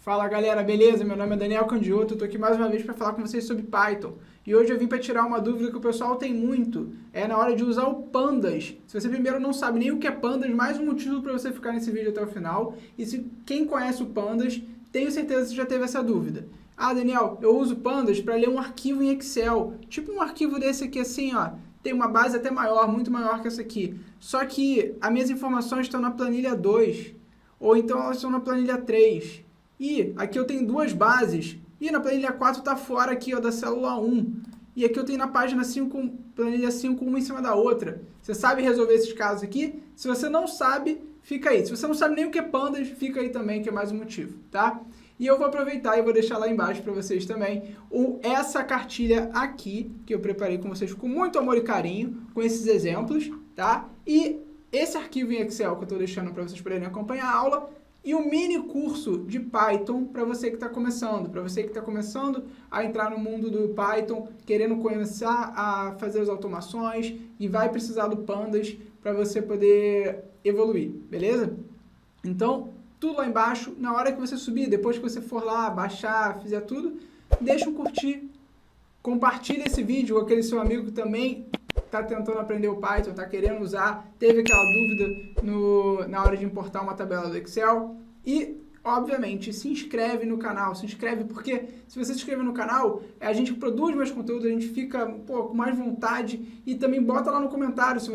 Fala galera, beleza? Meu nome é Daniel Candioto, eu tô aqui mais uma vez para falar com vocês sobre Python. E hoje eu vim para tirar uma dúvida que o pessoal tem muito, na hora de usar o Pandas. Se você primeiro não sabe nem o que é Pandas, mais um motivo para você ficar nesse vídeo até o final. E se quem conhece o Pandas, tenho certeza que você já teve essa dúvida. Ah, Daniel, eu uso Pandas para ler um arquivo em Excel, tipo um arquivo desse aqui assim, ó. Tem uma base até maior, muito maior que essa aqui. Só que as minhas informações estão na planilha 2, ou então elas estão na planilha 3. E aqui eu tenho duas bases, e na planilha 4 está fora aqui ó, da célula 1. E aqui eu tenho na página 5, planilha 5, uma em cima da outra. Você sabe resolver esses casos aqui? Se você não sabe, fica aí. Se você não sabe nem o que é Pandas, fica aí também, que é mais um motivo, tá? E eu vou aproveitar e vou deixar lá embaixo para vocês também essa cartilha aqui, que eu preparei com vocês com muito amor e carinho, com esses exemplos, tá? E esse arquivo em Excel que eu estou deixando para vocês poderem acompanhar a aula, e um mini curso de Python para você que está começando, a entrar no mundo do Python, querendo começar a fazer as automações e vai precisar do Pandas para você poder evoluir, beleza? Então, tudo lá embaixo, na hora que você subir, depois que você for lá, baixar, fizer tudo, deixa um curtir, compartilha esse vídeo com aquele seu amigo que também está tentando aprender o Python, está querendo usar, teve aquela dúvida na hora de importar uma tabela do Excel. E, obviamente, se inscreve no canal, porque se você se inscrever no canal, a gente produz mais conteúdo, a gente fica com mais vontade, e também bota lá no comentário se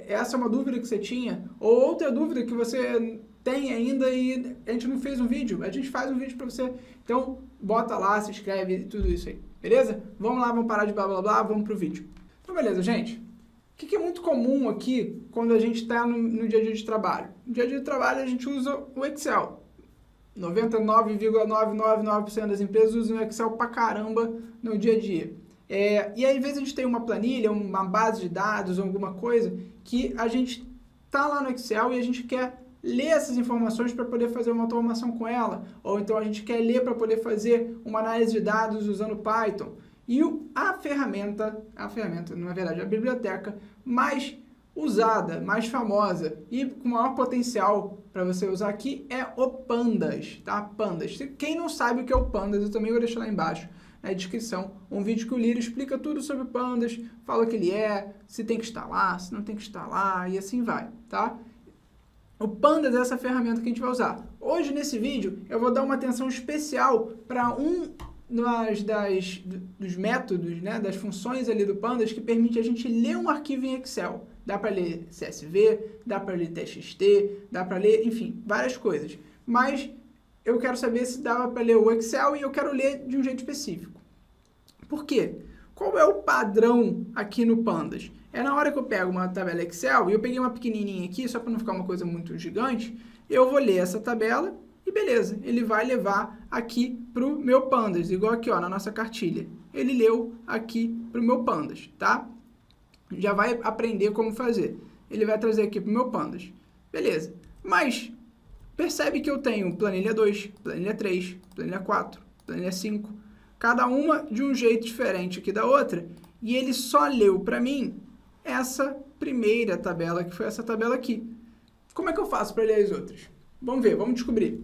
essa é uma dúvida que você tinha, ou outra dúvida que você tem ainda e a gente não fez um vídeo, a gente faz um vídeo para você. Então, bota lá, se inscreve e tudo isso aí, beleza? Vamos lá, vamos parar de blá blá blá, vamos pro vídeo. Então, beleza, gente. O que é muito comum aqui quando a gente está no dia a dia de trabalho? No dia a dia de trabalho a gente usa o Excel. 99,999% das empresas usam o Excel pra caramba no dia a dia. E às vezes a gente tem uma planilha, uma base de dados, alguma coisa, que a gente tá lá no Excel e a gente quer ler essas informações para poder fazer uma automação com ela. Ou então a gente quer ler para poder fazer uma análise de dados usando Python. E a ferramenta, na verdade, a biblioteca mais usada, mais famosa e com maior potencial para você usar aqui é o Pandas, tá? Pandas. Quem não sabe o que é o Pandas, eu também vou deixar lá embaixo na descrição um vídeo que o Lírio explica tudo sobre o Pandas, fala o que ele é, se tem que instalar, se não tem que instalar e assim vai, tá? O Pandas é essa ferramenta que a gente vai usar. Hoje, nesse vídeo, eu vou dar uma atenção especial para dos métodos, né, das funções ali do Pandas que permite a gente ler um arquivo em Excel. Dá para ler CSV, dá para ler TXT, dá para ler, enfim, várias coisas. Mas eu quero saber se dava para ler o Excel e eu quero ler de um jeito específico. Por quê? Qual é o padrão aqui no Pandas? Na hora que eu pego uma tabela Excel, e eu peguei uma pequenininha aqui, só para não ficar uma coisa muito gigante, eu vou ler essa tabela e beleza, ele vai levar aqui para o meu Pandas, igual aqui ó, na nossa cartilha. Ele leu aqui para o meu Pandas, tá? Já vai aprender como fazer. Ele vai trazer aqui para o meu Pandas. Beleza. Mas percebe que eu tenho planilha 2, planilha 3, planilha 4, planilha 5, cada uma de um jeito diferente aqui da outra, e ele só leu para mim essa primeira tabela, que foi essa tabela aqui. Como é que eu faço para ler as outras? Vamos ver, vamos descobrir.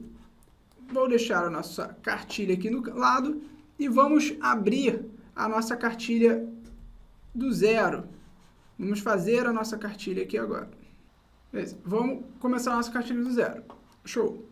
Vou deixar a nossa cartilha aqui no lado e vamos abrir a nossa cartilha do zero. Vamos fazer a nossa cartilha aqui agora. Beleza. Vamos começar a nossa cartilha do zero. Show!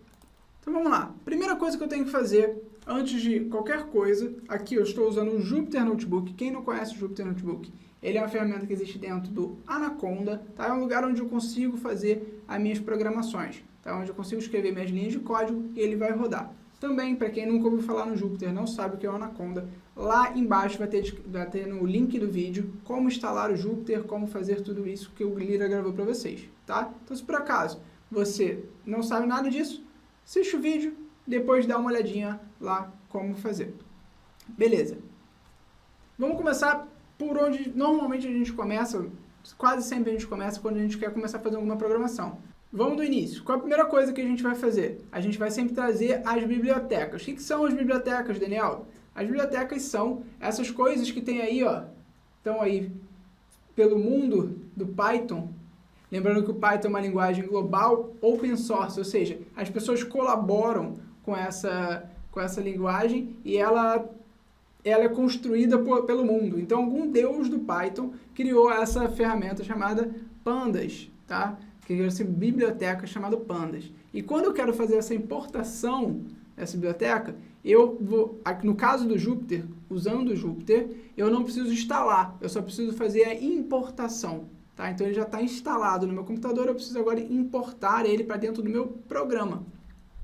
Então vamos lá. Primeira coisa que eu tenho que fazer, antes de qualquer coisa, aqui eu estou usando o Jupyter Notebook. Quem não conhece o Jupyter Notebook? Ele é uma ferramenta que existe dentro do Anaconda, tá? É um lugar onde eu consigo fazer as minhas programações, tá? Onde eu consigo escrever minhas linhas de código e ele vai rodar. Também, para quem nunca ouviu falar no Jupyter, não sabe o que é o Anaconda, lá embaixo vai ter no link do vídeo como instalar o Jupyter, como fazer tudo isso que o Lira gravou para vocês, tá? Então, se por acaso você não sabe nada disso, assiste o vídeo, depois dá uma olhadinha lá como fazer. Beleza. Vamos começar por onde normalmente a gente começa, quase sempre a gente começa quando a gente quer começar a fazer alguma programação. Vamos do início. Qual a primeira coisa que a gente vai fazer? A gente vai sempre trazer as bibliotecas. O que são as bibliotecas, Daniel? As bibliotecas são essas coisas que tem aí, ó, estão aí pelo mundo do Python. Lembrando que o Python é uma linguagem global open source, ou seja, as pessoas colaboram com essa linguagem e ela é construída pelo mundo. Então, algum deus do Python criou essa ferramenta chamada Pandas, tá? Que é essa biblioteca chamada Pandas. E quando eu quero fazer essa importação dessa biblioteca, eu vou, no caso do Jupyter, usando o Jupyter, eu não preciso instalar, eu só preciso fazer a importação, tá? Então, ele já está instalado no meu computador, eu preciso agora importar ele para dentro do meu programa.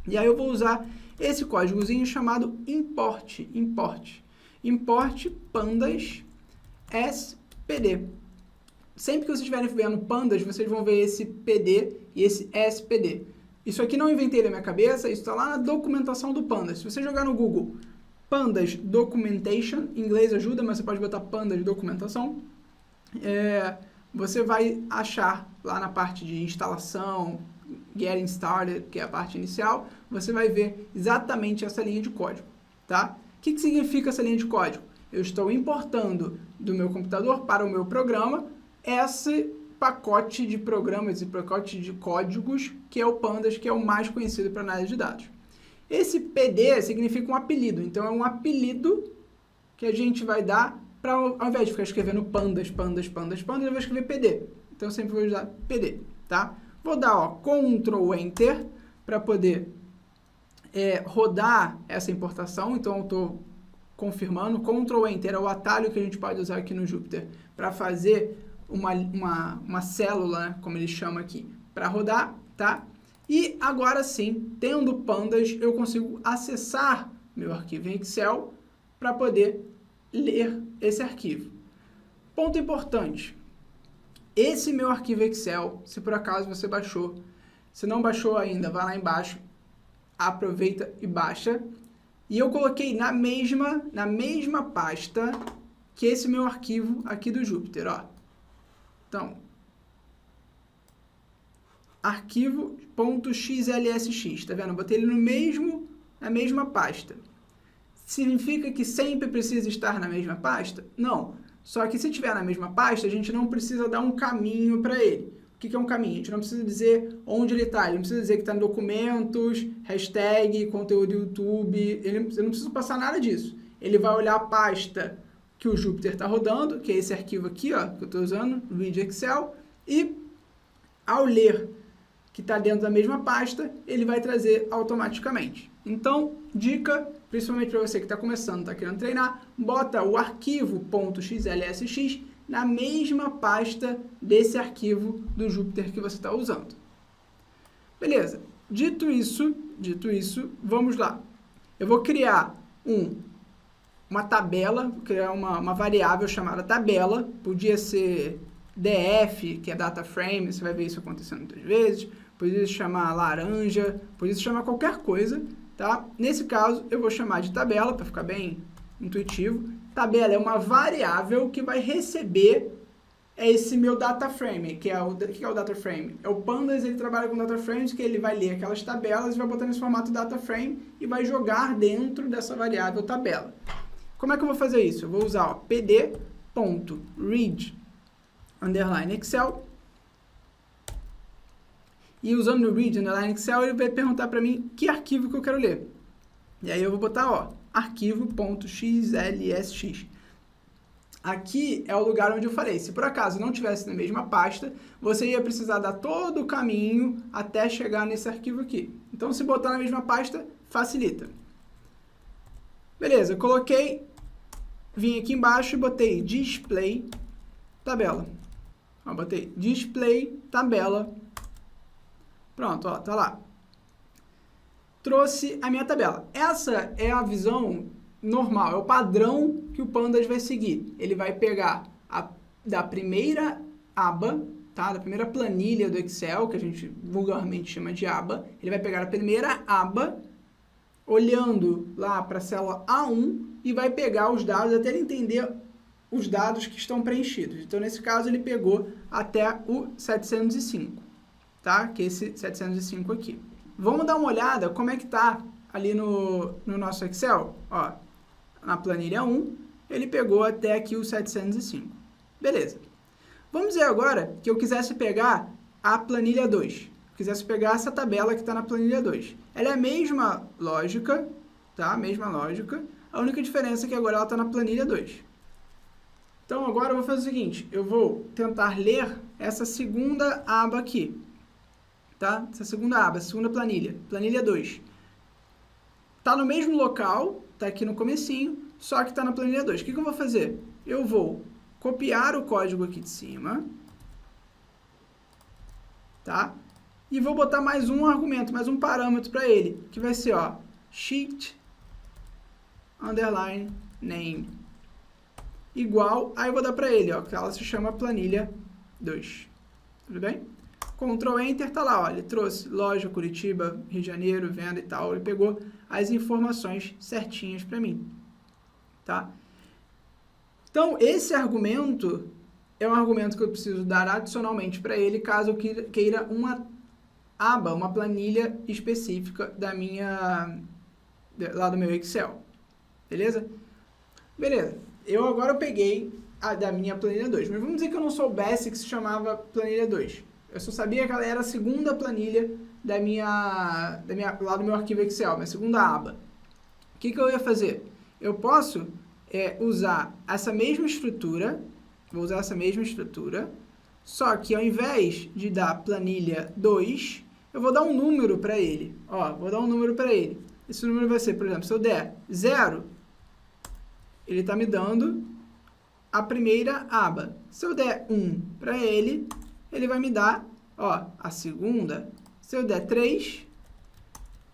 E aí eu vou usar esse códigozinho chamado import pandas spd. Sempre que vocês estiverem vendo pandas, vocês vão ver esse PD e esse spd. Isso aqui não inventei da minha cabeça, isso está lá na documentação do pandas. Se você jogar no Google pandas documentation, em inglês ajuda, mas você pode botar pandas documentação, você vai achar lá na parte de instalação, getting started, que é a parte inicial, você vai ver exatamente essa linha de código, tá? O que significa essa linha de código? Eu estou importando do meu computador para o meu programa esse pacote de programas e pacote de códigos que é o Pandas, que é o mais conhecido para análise de dados. Esse PD significa um apelido, então é um apelido que a gente vai dar para, ao invés de ficar escrevendo pandas, eu vou escrever PD. Então eu sempre vou usar PD, tá? Vou dar Ctrl Enter para poder rodar essa importação. Então eu estou confirmando. Ctrl Enter é o atalho que a gente pode usar aqui no Jupyter para fazer uma célula, né, como ele chama aqui, para rodar, tá? E agora sim, tendo pandas, eu consigo acessar meu arquivo em Excel para poder ler esse arquivo. Ponto importante. Esse meu arquivo Excel, se por acaso você baixou, se não baixou ainda, vai lá embaixo, aproveita e baixa. E eu coloquei na mesma pasta que esse meu arquivo aqui do Jupyter, ó. Então, arquivo.xlsx, tá vendo? Eu botei ele na mesma pasta. Significa que sempre precisa estar na mesma pasta? Não. Só que se estiver na mesma pasta, a gente não precisa dar um caminho para ele. O que é um caminho? A gente não precisa dizer onde ele está. Ele não precisa dizer que está em documentos, hashtag, conteúdo YouTube. Eu não preciso passar nada disso. Ele vai olhar a pasta que o Jupyter está rodando, que é esse arquivo aqui, ó, que eu estou usando, Read Excel, e ao ler que está dentro da mesma pasta, ele vai trazer automaticamente. Então, dica, principalmente para você que está começando, está querendo treinar, bota o arquivo.xlsx na mesma pasta desse arquivo do Jupyter que você está usando. Beleza. Dito isso, vamos lá. Eu vou criar uma tabela, vou criar uma variável chamada tabela, podia ser df, que é data frame, você vai ver isso acontecendo muitas vezes, podia se chamar laranja, podia se chamar qualquer coisa, tá? Nesse caso, eu vou chamar de tabela, para ficar bem intuitivo. Tabela é uma variável que vai receber esse meu data frame, que é o data frame? É o Pandas, ele trabalha com data frames, que ele vai ler aquelas tabelas e vai botar nesse formato data frame e vai jogar dentro dessa variável tabela. Como é que eu vou fazer isso? Eu vou usar pd.read_excel e usando o read_excel ele vai perguntar para mim que arquivo que eu quero ler. E aí eu vou botar arquivo.xlsx. Aqui é o lugar onde eu falei, se por acaso não tivesse na mesma pasta, você ia precisar dar todo o caminho até chegar nesse arquivo aqui. Então, se botar na mesma pasta, facilita. Beleza, eu coloquei, vim aqui embaixo e botei display tabela. Botei display tabela. Pronto, tá lá. Trouxe a minha tabela. Essa é a visão normal, é o padrão que o Pandas vai seguir. Ele vai pegar da primeira aba, tá? Da primeira planilha do Excel, que a gente vulgarmente chama de aba. Ele vai pegar a primeira aba, olhando lá para a célula A1 e vai pegar os dados até ele entender os dados que estão preenchidos. Então, nesse caso, ele pegou até o 705, tá? Que é esse 705 aqui. Vamos dar uma olhada como é que está ali no nosso Excel. Ó, na planilha 1, ele pegou até aqui o 705. Beleza. Vamos dizer agora que eu quisesse pegar a planilha 2. quisesse pegar essa tabela que está na planilha 2. Ela é a mesma lógica, tá? Mesma lógica. A única diferença é que agora ela está na planilha 2. Então, agora eu vou fazer o seguinte, eu vou tentar ler essa segunda aba aqui, tá? Essa segunda aba, segunda planilha, planilha 2. Está no mesmo local, está aqui no comecinho, só que está na planilha 2. O que eu vou fazer? Eu vou copiar o código aqui de cima, tá? E vou botar mais um argumento, mais um parâmetro para ele, que vai ser, ó, sheet underline name igual, aí eu vou dar para ele, ó, que ela se chama planilha 2. Tudo bem? Ctrl Enter, tá lá, ó, ele trouxe loja, Curitiba, Rio de Janeiro, venda e tal, ele pegou as informações certinhas para mim, tá? Então, esse argumento é um argumento que eu preciso dar adicionalmente para ele, caso eu queira uma aba, uma planilha específica lá do meu Excel, beleza? Beleza, agora eu peguei a da minha planilha 2, mas vamos dizer que eu não soubesse que se chamava planilha 2. Eu só sabia que ela era a segunda planilha lá do meu arquivo Excel, minha segunda aba. O que eu ia fazer? Eu posso usar essa mesma estrutura, vou usar essa mesma estrutura, só que ao invés de dar planilha 2, eu vou dar um número para ele. Ó, vou dar um número para ele. Esse número vai ser, por exemplo, se eu der 0, ele está me dando a primeira aba. Se eu der 1 para ele, ele vai me dar, ó, a segunda. Se eu der 3,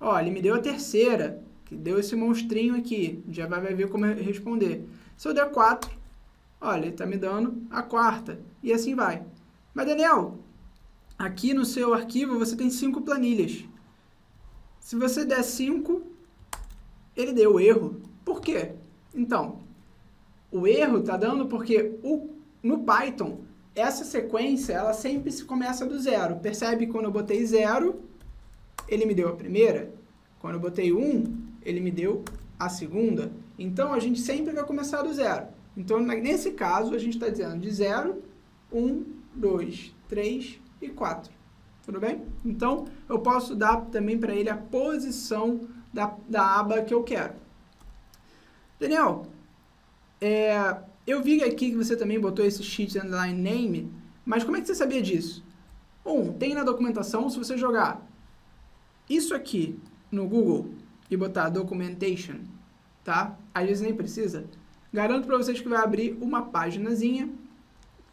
ó, ele me deu a terceira, que deu esse monstrinho aqui. Já vai ver como responder. Se eu der 4, olha, ele está me dando a quarta. E assim vai. Mas, Daniel, aqui no seu arquivo você tem 5 planilhas. Se você der 5, ele deu erro. Por quê? Então, o erro está dando porque no Python, essa sequência, ela sempre se começa do 0. Percebe que quando eu botei 0, ele me deu a primeira. Quando eu botei 1, ele me deu a segunda. Então, a gente sempre vai começar do 0. Então, nesse caso, a gente está dizendo de 0, 1, 2, 3 e 4. Tudo bem? Então, eu posso dar também para ele a posição da aba que eu quero. Daniel, eu vi aqui que você também botou esse sheet underline name, mas como é que você sabia disso? Tem na documentação, se você jogar isso aqui no Google e botar documentation, tá? Às vezes nem precisa. Garanto para vocês que vai abrir uma paginazinha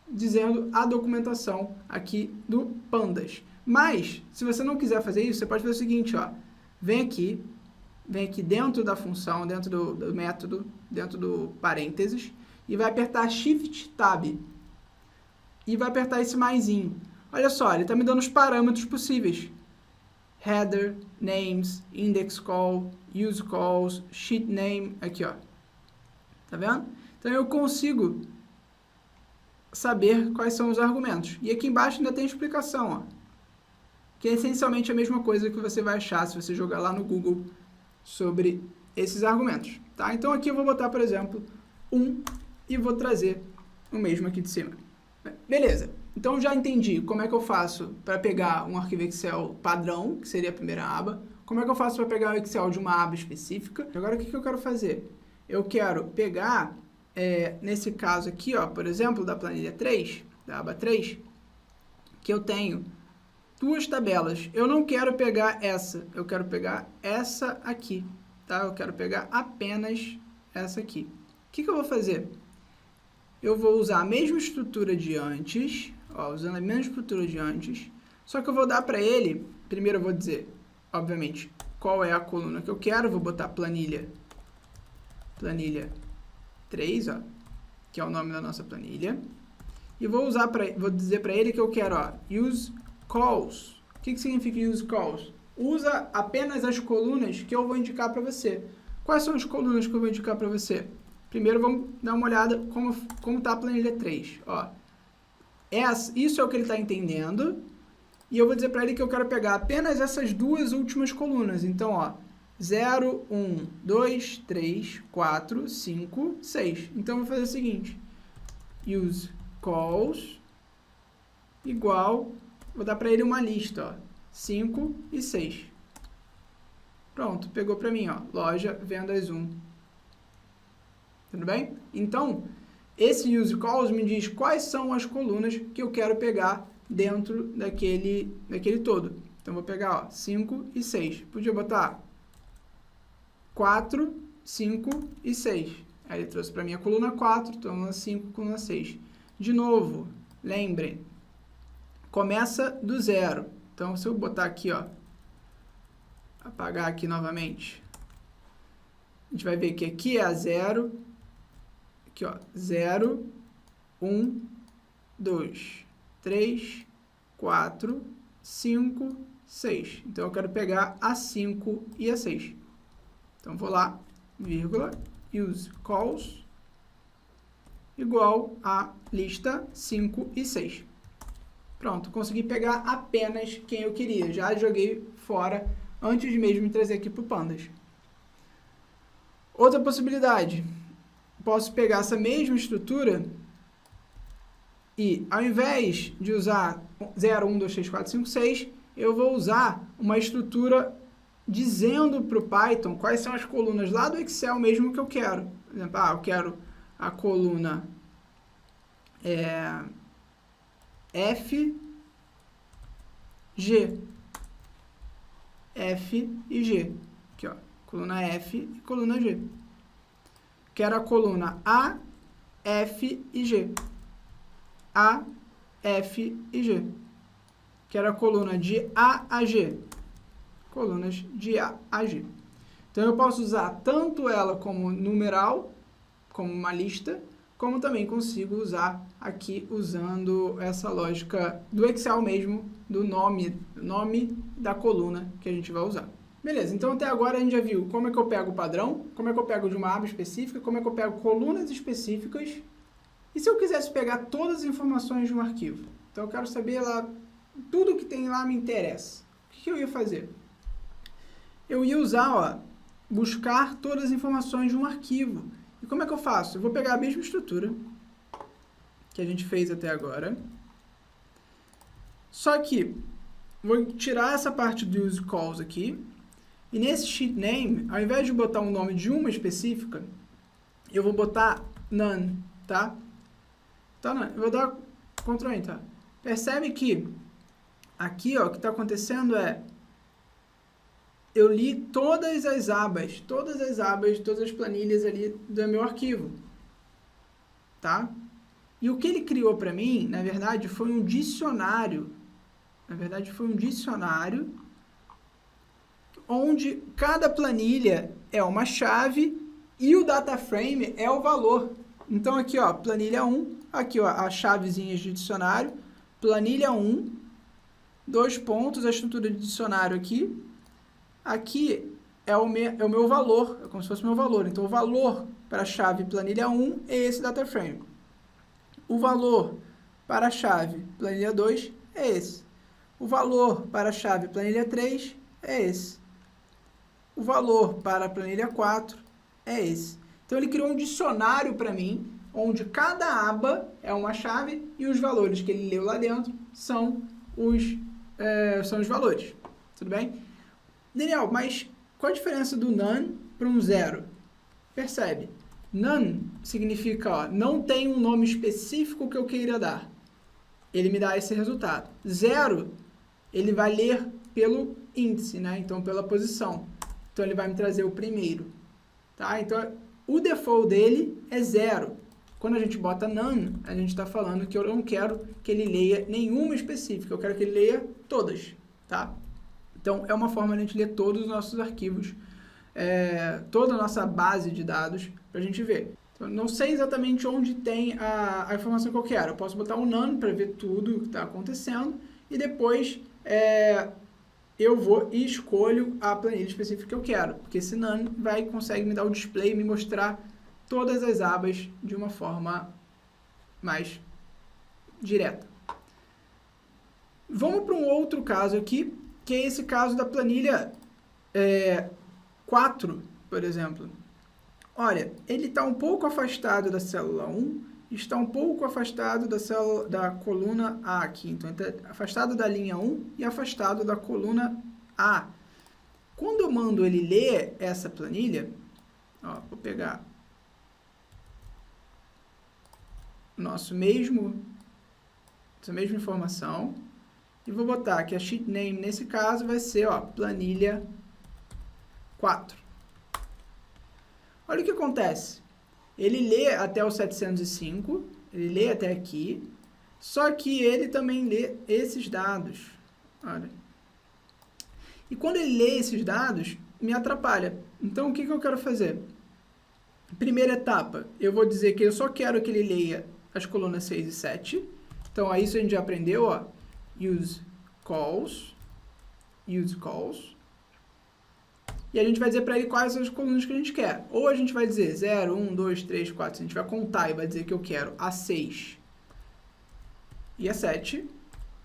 dizendo a documentação aqui do Pandas. Mas, se você não quiser fazer isso, você pode fazer o seguinte, ó. Vem aqui dentro da função, dentro do método, dentro do parênteses, e vai apertar Shift Tab. E vai apertar esse maisinho. Olha só, ele está me dando os parâmetros possíveis. Header, names, index call, use calls, sheet name, aqui ó. Tá vendo? Então eu consigo saber quais são os argumentos. E aqui embaixo ainda tem explicação, ó. Que é essencialmente a mesma coisa que você vai achar se você jogar lá no Google sobre esses argumentos, tá? Então aqui eu vou botar, por exemplo, 1 e vou trazer o mesmo aqui de cima. Beleza, então já entendi como é que eu faço para pegar um arquivo Excel padrão, que seria a primeira aba, como é que eu faço para pegar o Excel de uma aba específica. Agora o que eu quero fazer? Eu quero pegar, nesse caso aqui, ó, por exemplo, da planilha 3, da aba 3, que eu tenho 2 tabelas. Eu não quero pegar essa, eu quero pegar essa aqui, tá? Eu quero pegar apenas essa aqui. O que eu vou fazer? Eu vou usar a mesma estrutura de antes, ó, usando a mesma estrutura de antes, só que eu vou dar para ele, primeiro eu vou dizer, obviamente, qual é a coluna que eu quero, vou botar planilha 3, ó, que é o nome da nossa planilha, e vou dizer para ele que eu quero, ó, use calls. O que significa use calls? Usa apenas as colunas que eu vou indicar para você. Quais são as colunas que eu vou indicar para você? Primeiro vamos dar uma olhada como está a planilha 3. Ó, isso é o que ele está entendendo. E eu vou dizer para ele que eu quero pegar apenas essas 2 últimas colunas. Então, ó, 0, 1, 2, 3, 4, 5, 6. Então, eu vou fazer o seguinte. Use calls igual... Vou dar para ele uma lista, ó. 5 e 6. Pronto, pegou para mim, ó, loja, vendas 1. Tudo bem? Então, esse use calls me diz quais são as colunas que eu quero pegar dentro daquele todo. Então, vou pegar, ó, 5 e 6. Podia botar 4, 5 e 6. Aí ele trouxe para mim a coluna 4, coluna 5, coluna 6. De novo, lembrem, começa do zero. Então, se eu botar aqui, ó, apagar aqui novamente, a gente vai ver que aqui é a 0, aqui, ó, 0, 1, 2, 3, 4, 5, 6. Então, eu quero pegar a 5 e a 6. Então, vou lá, vírgula, use calls igual a lista 5 e 6. Pronto, consegui pegar apenas quem eu queria. Já joguei fora antes mesmo de trazer aqui para o Pandas. Outra possibilidade, posso pegar essa mesma estrutura e, ao invés de usar 0, 1, 2, 3, 4, 5, 6, eu vou usar uma estrutura dizendo para o Python quais são as colunas lá do Excel mesmo que eu quero. Por exemplo, eu quero a coluna F, G. F e G. Aqui, ó, coluna F e coluna G. Quero a coluna A, F e G. A, F e G. Quero a coluna de A a G. Colunas de A a G. Então, eu posso usar tanto ela como numeral, como uma lista, como também consigo usar aqui usando essa lógica do Excel mesmo, do nome da coluna que a gente vai usar. Beleza, então até agora a gente já viu como é que eu pego o padrão, como é que eu pego de uma aba específica, como é que eu pego colunas específicas, e se eu quisesse pegar todas as informações de um arquivo? Então eu quero saber lá, tudo que tem lá me interessa. O que eu ia fazer? Eu ia usar, ó, buscar todas as informações de um arquivo. E como é que eu faço? Eu vou pegar a mesma estrutura que a gente fez até agora, só que vou tirar essa parte do use calls aqui, e nesse sheet name, ao invés de botar um nome de uma específica, eu vou botar none, tá? Então, eu vou dar Ctrl Enter. Percebe que aqui, ó, o que está acontecendo é eu li todas as abas, todas as planilhas ali do meu arquivo, tá? E o que ele criou para mim, na verdade, foi um dicionário. Onde cada planilha é uma chave e o data frame é o valor. Então, aqui, ó, planilha 1, aqui, ó, as chavezinhas de dicionário, planilha 1, 2 pontos, a estrutura de dicionário aqui. Aqui é o meu valor, é como se fosse o meu valor. Então, o valor para a chave planilha 1 é esse data frame. O valor para a chave planilha 2 é esse. O valor para a chave planilha 3 é esse. O valor para a planilha 4 é esse. Então, ele criou um dicionário para mim, onde cada aba é uma chave e os valores que ele leu lá dentro são os valores. Tudo bem? Daniel, mas qual a diferença do none para um zero? Percebe? None significa, ó, não tem um nome específico que eu queira dar. Ele me dá esse resultado. Zero, ele vai ler pelo índice, né? Então, pela posição. Então, ele vai me trazer o primeiro. Tá? Então, o default dele é 0. Quando a gente bota none, a gente está falando que eu não quero que ele leia nenhuma específica. Eu quero que ele leia todas. Tá? Então, é uma forma de a gente ler todos os nossos arquivos, toda a nossa base de dados, para a gente ver. Então, não sei exatamente onde tem a informação que eu quero. Eu posso botar um none para ver tudo o que está acontecendo, e depois eu vou e escolho a planilha específica que eu quero, porque esse none consegue me dar o display, me mostrar todas as abas de uma forma mais direta. Vamos para um outro caso aqui, que é esse caso da planilha 4, por exemplo. Olha, ele está um pouco afastado da célula 1 está um pouco afastado da coluna A aqui. Então, está afastado da linha 1 e afastado da coluna A. Quando eu mando ele ler essa planilha, ó, vou pegar essa mesma informação e vou botar que a sheet name nesse caso vai ser, ó, planilha 4. Olha o que acontece. Ele lê até o 705, ele lê até aqui, só que ele também lê esses dados. Olha. E quando ele lê esses dados, me atrapalha. Então, o que eu quero fazer? Primeira etapa, eu vou dizer que eu só quero que ele leia as colunas 6 e 7. Então, a isso a gente já aprendeu, ó, use calls. E a gente vai dizer para ele quais são as colunas que a gente quer. Ou a gente vai dizer 0, 1, 2, 3, 4. A gente vai contar e vai dizer que eu quero a 6 e a 7.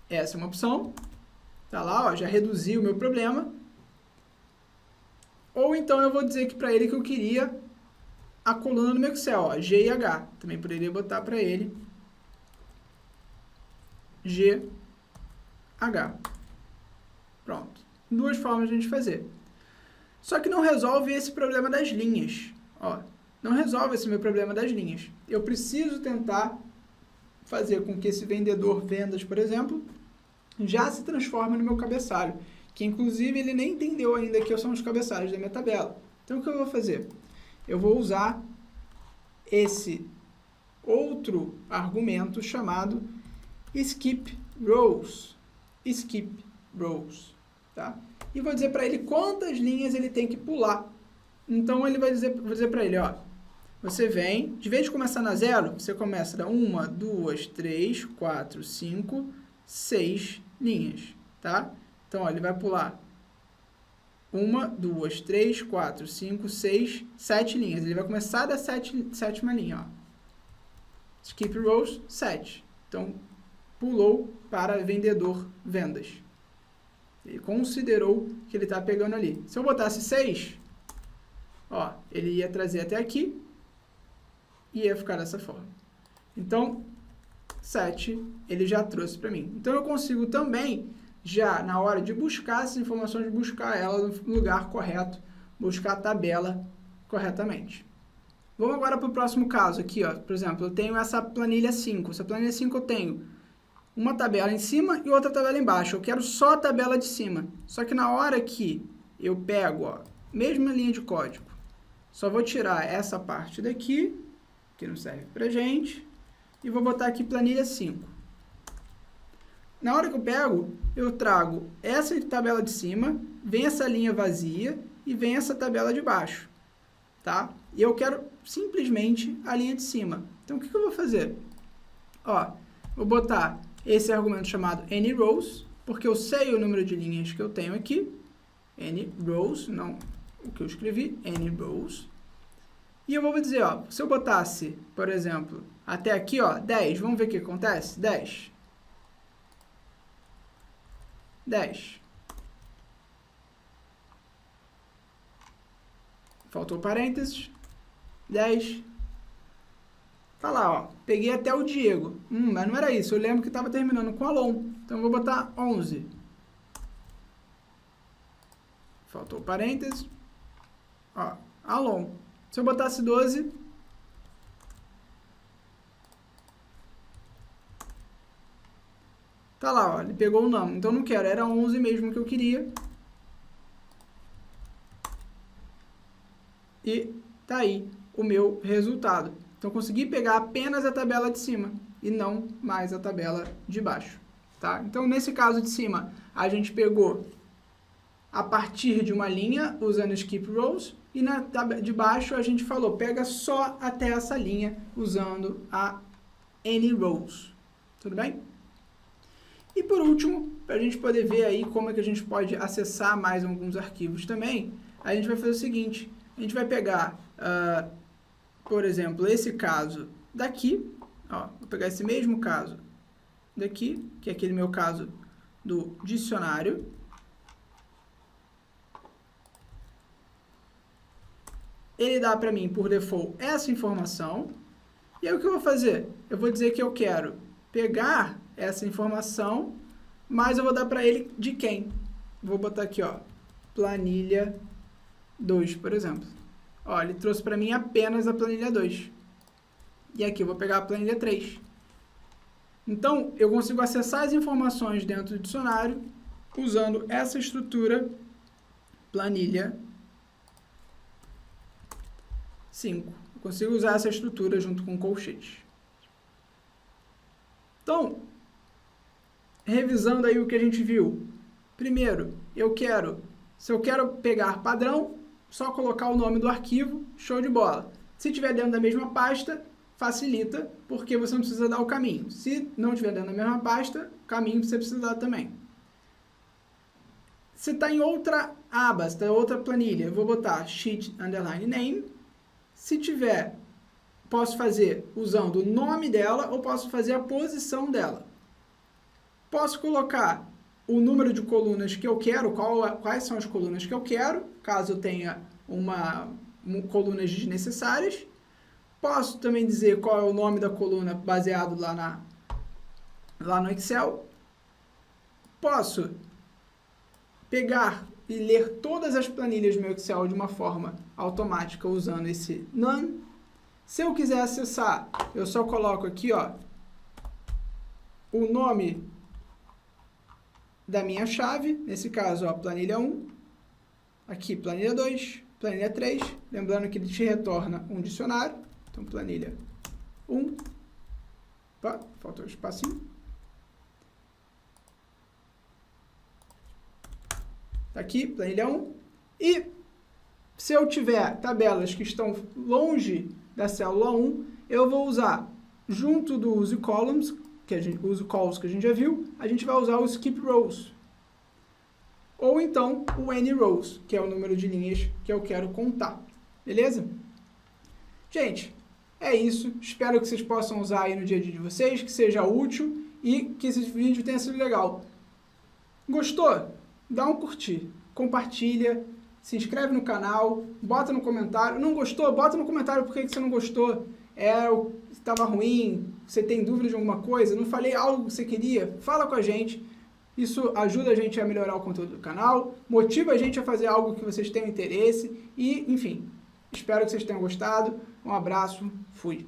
Essa é uma opção. Tá lá, ó, já reduzi o meu problema. Ou então eu vou dizer para ele que eu queria a coluna no meu Excel, ó, G e H. Também poderia botar para ele G, H. Pronto. Duas formas de a gente fazer. Só que não resolve esse problema das linhas. Ó, não resolve esse meu problema das linhas. Eu preciso tentar fazer com que esse vendedor vendas, por exemplo, já se transforme no meu cabeçalho. Que, inclusive, ele nem entendeu ainda que são os cabeçalhos da minha tabela. Então, o que eu vou fazer? Eu vou usar esse outro argumento chamado skip rows. Skip rows, tá? E vou dizer para ele quantas linhas ele tem que pular. Então, vou dizer para ele, ó, você vem, de vez de começar na 0, você começa da 1, 2, 3, 4, 5, 6 linhas, tá? Então, ó, ele vai pular 1, 2, 3, 4, 5, 6, 7 linhas. Ele vai começar da sétima linha, ó. Skip rows, 7. Então, pulou para vendedor vendas. Ele considerou que ele está pegando ali. Se eu botasse 6, ó, ele ia trazer até aqui e ia ficar dessa forma. Então, 7 ele já trouxe para mim. Então, eu consigo também, já na hora de buscar essas informações, buscar ela no lugar correto, buscar a tabela corretamente. Vamos agora para o próximo caso aqui, ó. Por exemplo, eu tenho essa planilha 5. Essa planilha 5 eu tenho uma tabela em cima e outra tabela embaixo. Eu quero só a tabela de cima. Só que na hora que eu pego, ó, mesma linha de código, só vou tirar essa parte daqui, que não serve pra gente, e vou botar aqui planilha 5. Na hora que eu pego, eu trago essa tabela de cima, vem essa linha vazia e vem essa tabela de baixo, tá? E eu quero simplesmente a linha de cima. Então, o que eu vou fazer? Ó, vou botar esse argumento chamado anyRows, porque eu sei o número de linhas que eu tenho aqui. anyRows, não o que eu escrevi, anyRows. E eu vou dizer, ó, se eu botasse, por exemplo, até aqui, ó, 10, vamos ver o que acontece? 10. Faltou parênteses. 10. Tá lá, ó. Peguei até o Diego. Mas não era isso. Eu lembro que estava terminando com Alon. Então, eu vou botar 11. Faltou parênteses. Ó, Alon. Se eu botasse 12... Tá lá, ó. Ele pegou o não. Então, não quero. Era 11 mesmo que eu queria. E tá aí o meu resultado. Então, consegui pegar apenas a tabela de cima e não mais a tabela de baixo, tá? Então, nesse caso de cima, a gente pegou a partir de uma linha usando skip rows e na tabela de baixo a gente falou, pega só até essa linha usando a anyRows. Tudo bem? E por último, para a gente poder ver aí como é que a gente pode acessar mais alguns arquivos também, a gente vai fazer o seguinte, a gente vai pegar... por exemplo, esse caso daqui, ó, vou pegar esse mesmo caso daqui, que é aquele meu caso do dicionário. Ele dá para mim, por default, essa informação. E aí o que eu vou fazer? Eu vou dizer que eu quero pegar essa informação, mas eu vou dar para ele de quem? Vou botar aqui, ó, planilha 2, por exemplo. Ó, ele trouxe para mim apenas a planilha 2. E aqui eu vou pegar a planilha 3. Então, eu consigo acessar as informações dentro do dicionário usando essa estrutura planilha 5. Eu consigo usar essa estrutura junto com colchetes. Então, revisando aí o que a gente viu. Primeiro, se eu quero pegar padrão, só colocar o nome do arquivo, show de bola. Se tiver dentro da mesma pasta, facilita, porque você não precisa dar o caminho. Se não tiver dentro da mesma pasta, o caminho você precisa dar também. Se está em outra aba, se está em outra planilha, eu vou botar sheet underline name. Se tiver, posso fazer usando o nome dela ou posso fazer a posição dela. Posso colocar o número de colunas que eu quero, quais são as colunas que eu quero, caso eu tenha colunas desnecessárias. Posso também dizer qual é o nome da coluna baseado lá no Excel. Posso pegar e ler todas as planilhas do meu Excel de uma forma automática usando esse none. Se eu quiser acessar, eu só coloco aqui, ó, o nome da minha chave, nesse caso, ó, planilha 1, aqui planilha 2, planilha 3, lembrando que ele te retorna um dicionário, então planilha 1, opa, faltou um espacinho, tá aqui, planilha 1, e se eu tiver tabelas que estão longe da célula 1, eu vou usar, junto do use columns, use calls que a gente já viu, a gente vai usar o skip rows. Ou então o any rows, que é o número de linhas que eu quero contar. Beleza? Gente, é isso. Espero que vocês possam usar aí no dia a dia de vocês, que seja útil e que esse vídeo tenha sido legal. Gostou? Dá um curtir, compartilha, se inscreve no canal, bota no comentário. Não gostou? Bota no comentário por que você não gostou. Estava ruim, você tem dúvida de alguma coisa, não falei algo que você queria, fala com a gente. Isso ajuda a gente a melhorar o conteúdo do canal, motiva a gente a fazer algo que vocês tenham interesse e, enfim, espero que vocês tenham gostado. Um abraço, fui!